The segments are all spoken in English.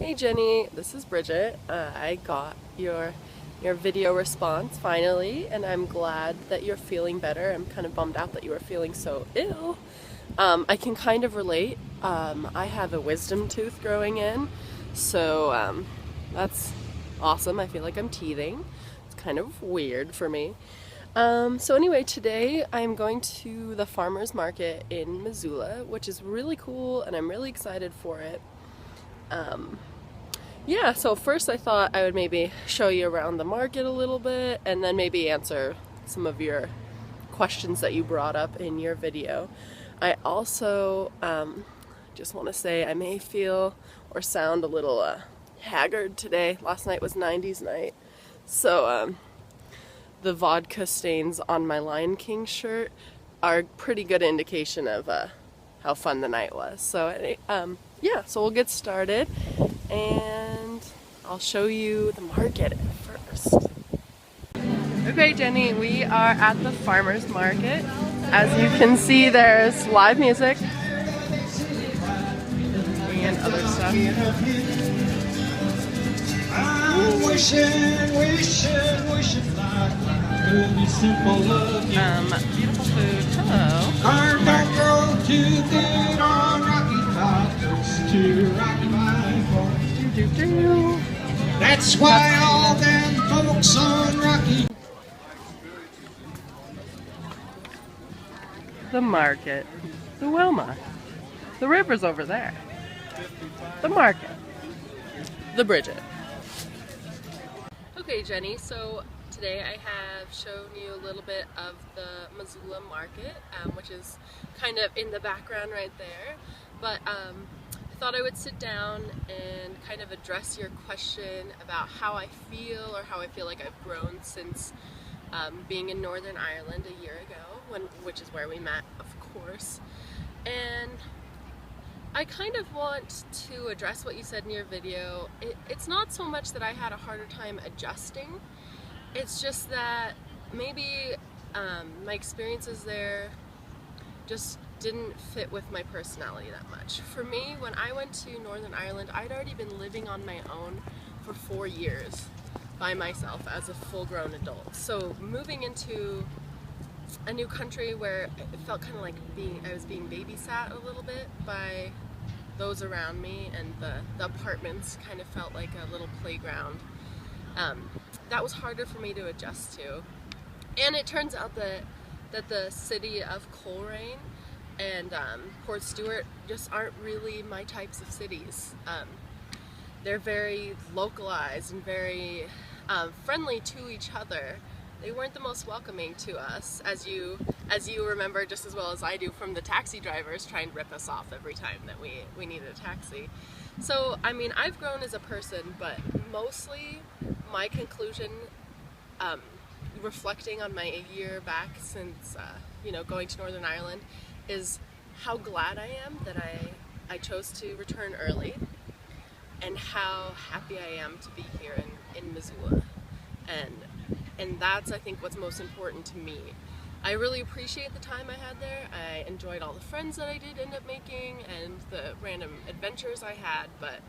Hey Jenny, this is Bridget. I got your video response finally, and I'm glad that you're feeling better. I'm kind of bummed out that you were feeling so ill. I can kind of relate. I have a wisdom tooth growing in, so that's awesome. I feel like I'm teething. It's kind of weird for me. So anyway, today I'm going to the farmers market in Missoula, which is really cool, and I'm really excited for it. Yeah, so first I thought I would maybe show you around the market a little bit and then maybe answer some of your questions that you brought up in your video. I also just want to say I may feel or sound a little haggard today. Last night was 90s night, so the vodka stains on my Lion King shirt are a pretty good indication of how fun the night was. So yeah, so we'll get started and I'll show you the market first. Okay, Jenny, we are at the farmers market. As you can see, there's live music and other stuff. Beautiful food. Hello. That's why all them folks on Rocky. The market. The Wilma. The river's over there. The market. The Bridget. Okay, Jenny, so today I have shown you a little bit of the Missoula market, which is kind of in the background right there. But I thought I would sit down and kind of address your question about how I feel or how I feel like I've grown since being in Northern Ireland a year ago, which is where we met, of course. And I kind of want to address what you said in your video. It's not so much that I had a harder time adjusting, it's just that maybe my experiences there just didn't fit with my personality that much. For me, when I went to Northern Ireland, I'd already been living on my own for 4 years by myself as a full-grown adult. So moving into a new country where it felt kind of like I was being babysat a little bit by those around me, and the apartments kind of felt like a little playground. That was harder for me to adjust to. And it turns out that the city of Coleraine and Port Stewart just aren't really my types of cities. They're very localized and very friendly to each other. They weren't the most welcoming to us, as you remember just as well as I do from the taxi drivers trying to rip us off every time that we needed a taxi. So, I mean, I've grown as a person, but mostly my conclusion, reflecting on my year back since, going to Northern Ireland, is how glad I am that I chose to return early, and how happy I am to be here in Missoula. And that's, I think, what's most important to me. I really appreciate the time I had there. I enjoyed all the friends that I did end up making and the random adventures I had, but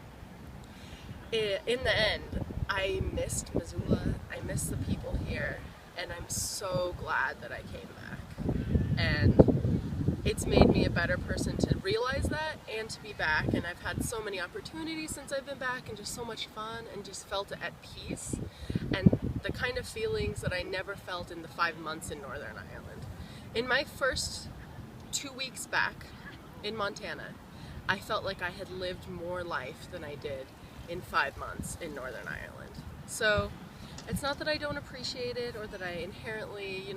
in the end, I missed Missoula. I missed the people here, and I'm so glad that I came back. And it's made me a better person to realize that and to be back. And I've had so many opportunities since I've been back, and just so much fun, and just felt at peace. And the kind of feelings that I never felt in the 5 months in Northern Ireland. In my first 2 weeks back in Montana, I felt like I had lived more life than I did in 5 months in Northern Ireland. So it's not that I don't appreciate it or that I inherently,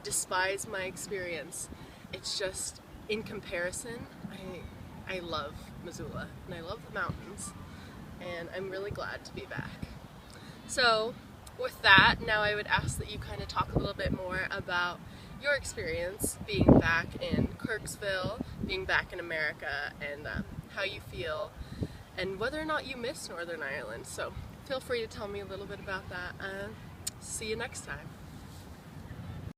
despise my experience. It's just, in comparison, I love Missoula and I love the mountains, and I'm really glad to be back. So with that, now I would ask that you kind of talk a little bit more about your experience being back in Kirksville, being back in America, and how you feel, and whether or not you miss Northern Ireland. So feel free to tell me a little bit about that, and see you next time.